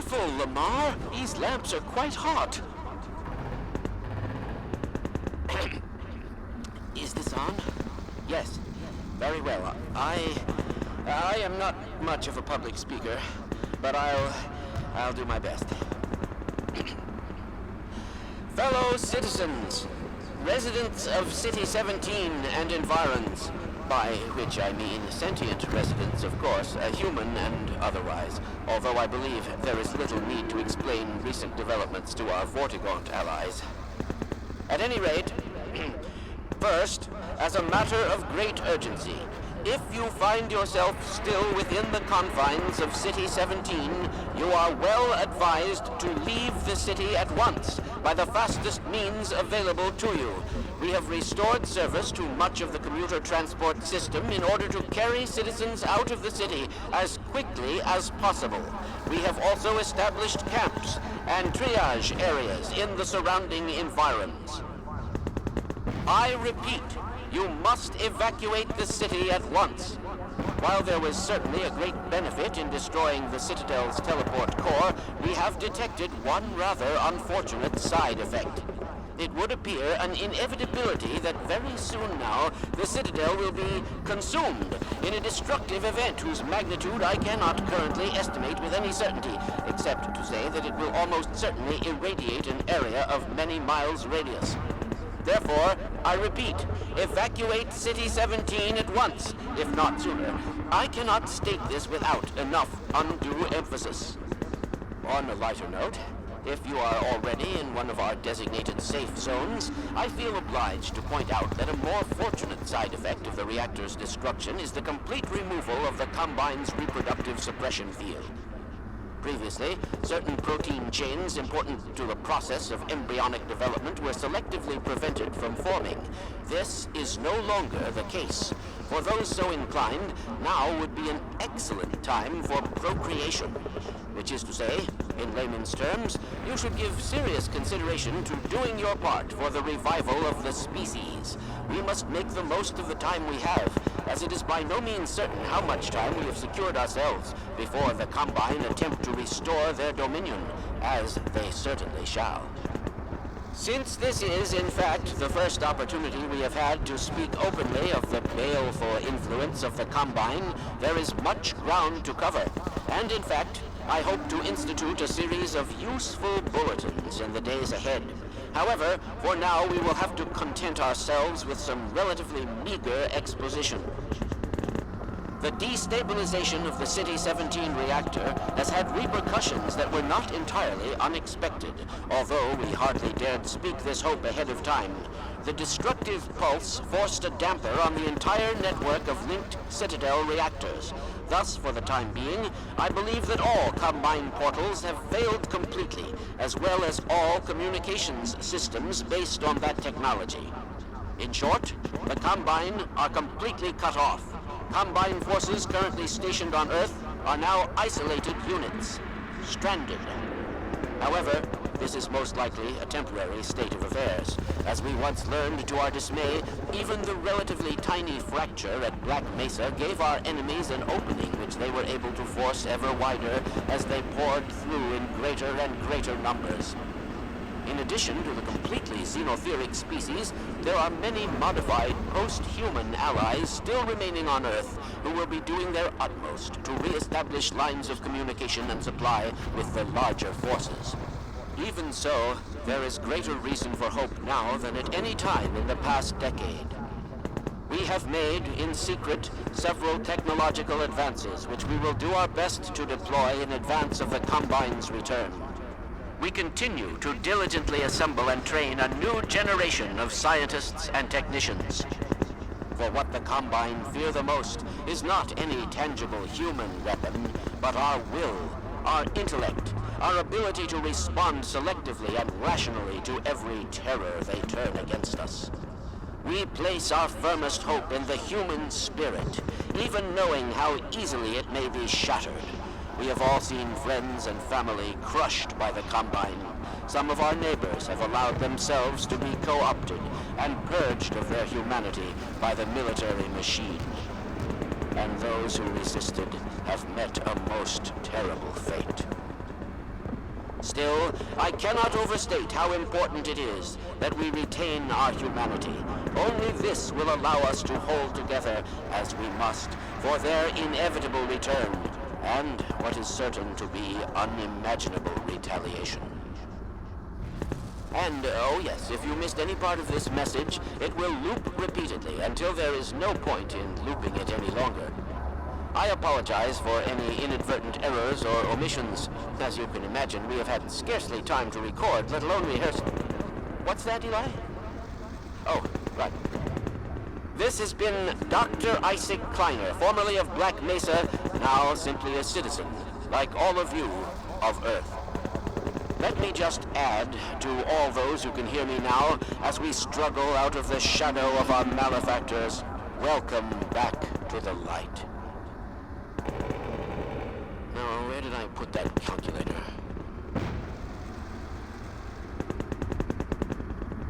careful, Lamar. These lamps are quite hot. Is this on? Yes. Very well. I am not much of a public speaker, but I'll do my best. Fellow citizens, residents of City 17 and environs, by which I mean sentient residents, of course, human and otherwise, although I believe there is little need to explain recent developments to our Vortigaunt allies. At any rate, first, as a matter of great urgency, if you find yourself still within the confines of City 17, you are well advised to leave the city at once by the fastest means available to you. We have restored service to much of the commuter transport system in order to carry citizens out of the city as quickly as possible. We have also established camps and triage areas in the surrounding environs. I repeat, you must evacuate the city at once. While there was certainly a great benefit in destroying the Citadel's teleport core, we have detected one rather unfortunate side effect. It would appear an inevitability that very soon now the Citadel will be consumed in a destructive event whose magnitude I cannot currently estimate with any certainty, except to say that it will almost certainly irradiate an area of many miles radius. Therefore, I repeat, evacuate City 17 at once, if not sooner. I cannot state this without enough undue emphasis. On a lighter note, if you are already in one of our designated safe zones, I feel obliged to point out that a more fortunate side effect of the reactor's destruction is the complete removal of the Combine's reproductive suppression field. Previously, certain protein chains important to the process of embryonic development were selectively prevented from forming. This is no longer the case. For those so inclined, now would be an excellent time for procreation. Which is to say, in layman's terms, you should give serious consideration to doing your part for the revival of the species. We must make the most of the time we have, as it is by no means certain how much time we have secured ourselves before the Combine attempt to restore their dominion, as they certainly shall. Since this is, in fact, the first opportunity we have had to speak openly of the baleful influence of the Combine, there is much ground to cover, and in fact, I hope to institute a series of useful bulletins in the days ahead. However, for now we will have to content ourselves with some relatively meager exposition. The destabilization of the City 17 reactor has had repercussions that were not entirely unexpected, although we hardly dared speak this hope ahead of time. The destructive pulse forced a damper on the entire network of linked Citadel reactors. Thus, for the time being, I believe that all Combine portals have failed completely, as well as all communications systems based on that technology. In short, the Combine are completely cut off. Combine forces currently stationed on Earth are now isolated units, stranded. However, this is most likely a temporary state of affairs. As we once learned to our dismay, even the relatively tiny fracture at Black Mesa gave our enemies an opening which they were able to force ever wider as they poured through in greater and greater numbers. In addition to the completely xenotheric species, there are many modified post-human allies still remaining on Earth who will be doing their utmost to re-establish lines of communication and supply with the larger forces. Even so, there is greater reason for hope now than at any time in the past decade. We have made, in secret, several technological advances which we will do our best to deploy in advance of the Combine's return. We continue to diligently assemble and train a new generation of scientists and technicians. For what the Combine fear the most is not any tangible human weapon, but our will, our intellect, our ability to respond selectively and rationally to every terror they turn against us. We place our firmest hope in the human spirit, even knowing how easily it may be shattered. We have all seen friends and family crushed by the Combine. Some of our neighbors have allowed themselves to be co-opted and purged of their humanity by the military machine. And those who resisted have met a most terrible fate. still, I cannot overstate how important it is that we retain our humanity. Only this will allow us to hold together as we must for their inevitable return, and what is certain to be unimaginable retaliation. And, oh yes, if you missed any part of this message, it will loop repeatedly until there is no point in looping it any longer. I apologize for any inadvertent errors or omissions. As you can imagine, we have had scarcely time to record, let alone rehearse. What's that, Eli? Oh, right. This has been Dr. Isaac Kleiner, formerly of Black Mesa, now simply a citizen, like all of you, of Earth. Let me just add to all those who can hear me now, as we struggle out of the shadow of our malefactors, welcome back to the light. Now, where did I put that calculator?